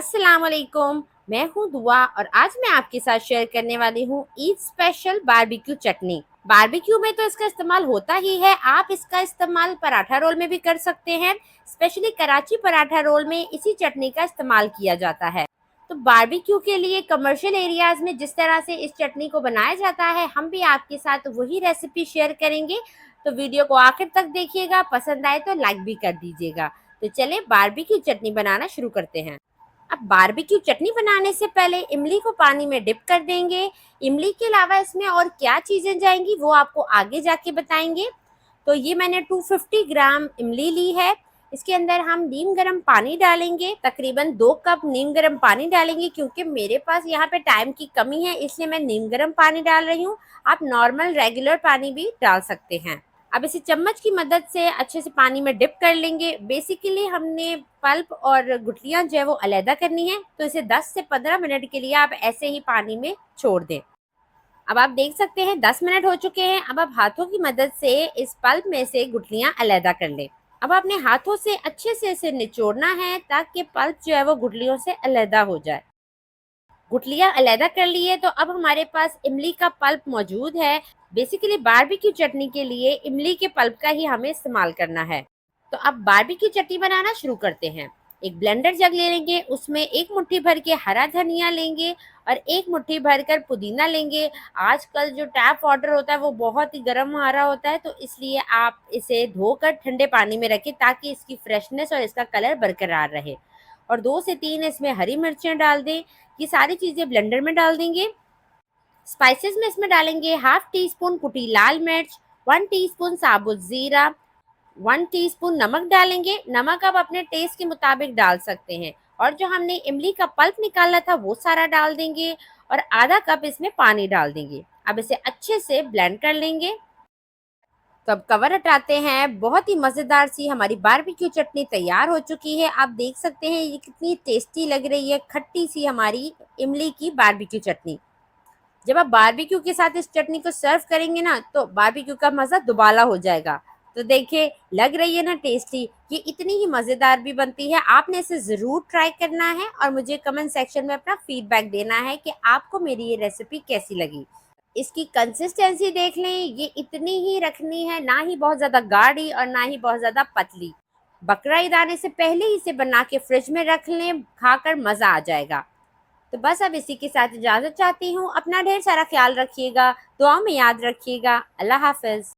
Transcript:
अस्सलाम वालेकुम। मैं हूँ दुआ और आज मैं आपके साथ शेयर करने वाली हूँ ईद स्पेशल बारबेक्यू चटनी। बारबेक्यू में तो इसका इस्तेमाल होता ही है, आप इसका इस्तेमाल पराठा रोल में भी कर सकते हैं। स्पेशली कराची पराठा रोल में इसी चटनी का इस्तेमाल किया जाता है। तो बारबेक्यू के लिए कमर्शियल एरियाज में जिस तरह से इस चटनी को बनाया जाता है, हम भी आपके साथ वही रेसिपी शेयर करेंगे। तो वीडियो को आखिर तक देखिएगा, पसंद आए तो लाइक भी कर दीजिएगा। तो चलिए बारबेक्यू चटनी बनाना शुरू करते हैं। अब बारबेक्यू चटनी बनाने से पहले इमली को पानी में डिप कर देंगे। इमली के अलावा इसमें और क्या चीज़ें जाएंगी वो आपको आगे जाके बताएंगे। तो ये मैंने 250 ग्राम इमली ली है। इसके अंदर हम नीम गर्म पानी डालेंगे, तकरीबन 2 कप नीम गर्म पानी डालेंगे। क्योंकि मेरे पास यहाँ पे टाइम की कमी है, इसलिए मैं नीम गर्म पानी डाल रही हूँ। आप नॉर्मल रेगुलर पानी भी डाल सकते हैं। अब इसे चम्मच की मदद से अच्छे से पानी में डिप कर लेंगे। बेसिकली हमने पल्प और गुठलियां जो है वो अलहदा करनी है, तो इसे 10 से 15 मिनट के लिए आप ऐसे ही पानी में छोड़ दें। अब आप देख सकते हैं 10 मिनट हो चुके हैं। अब आप हाथों की मदद से इस पल्प में से गुठलियां अलहदा कर लें। अब आपने हाथों से अच्छे से इसे निचोड़ना है ताकि पल्प जो है वो गुठलियों से अलहदा हो जाए। गुठलियाँ अलहदा कर ली है, तो अब हमारे पास इमली का पल्प मौजूद है। बेसिकली बारबेक्यू चटनी के लिए इमली के पल्प का ही हमें इस्तेमाल करना है। तो अब बारबेक्यू चटनी बनाना शुरू करते हैं। एक ब्लेंडर जग ले लेंगे, उसमें एक मुट्ठी भर के हरा धनिया लेंगे और एक मुट्ठी भर कर पुदीना लेंगे। आजकल जो टैप वाटर होता है वो बहुत ही गर्म आ रहा होता है, तो इसलिए आप इसे धोकर ठंडे पानी में रखें ताकि इसकी फ्रेशनेस और इसका कलर बरकरार रहे। और 2 से 3 इसमें हरी मिर्चें डाल दें। ये सारी चीज़ें ब्लेंडर में डाल देंगे। स्पाइसेस में इसमें डालेंगे हाफ टी स्पून कुटी लाल मिर्च, 1 टीस्पून साबुत ज़ीरा, 1 टीस्पून नमक डालेंगे। नमक आप अपने टेस्ट के मुताबिक डाल सकते हैं। और जो हमने इमली का पल्प निकाला था वो सारा डाल देंगे और आधा कप इसमें पानी डाल देंगे। अब इसे अच्छे से ब्लेंड कर लेंगे। तो अब कवर हटाते हैं। बहुत ही मज़ेदार सी हमारी बारबेक्यू चटनी तैयार हो चुकी है। आप देख सकते हैं ये कितनी टेस्टी लग रही है, खट्टी सी हमारी इमली की बारबेक्यू चटनी। जब आप बारबेक्यू के साथ इस चटनी को सर्व करेंगे ना, तो बारबेक्यू का मज़ा दुबाला हो जाएगा। तो देखिए लग रही है ना टेस्टी। ये इतनी ही मज़ेदार भी बनती है। आपने इसे ज़रूर ट्राई करना है और मुझे कमेंट सेक्शन में अपना फीडबैक देना है कि आपको मेरी ये रेसिपी कैसी लगी। इसकी कंसिस्टेंसी देख लें, ये इतनी ही रखनी है, ना ही बहुत ज़्यादा गाढ़ी और ना ही बहुत ज़्यादा पतली। बकरा ईद आने से पहले ही इसे बना के फ्रिज में रख लें, खाकर मज़ा आ जाएगा। तो बस अब इसी के साथ इजाज़त चाहती हूँ। अपना ढेर सारा ख्याल रखिएगा, दुआ में याद रखिएगा। अल्लाह हाफ़िज़।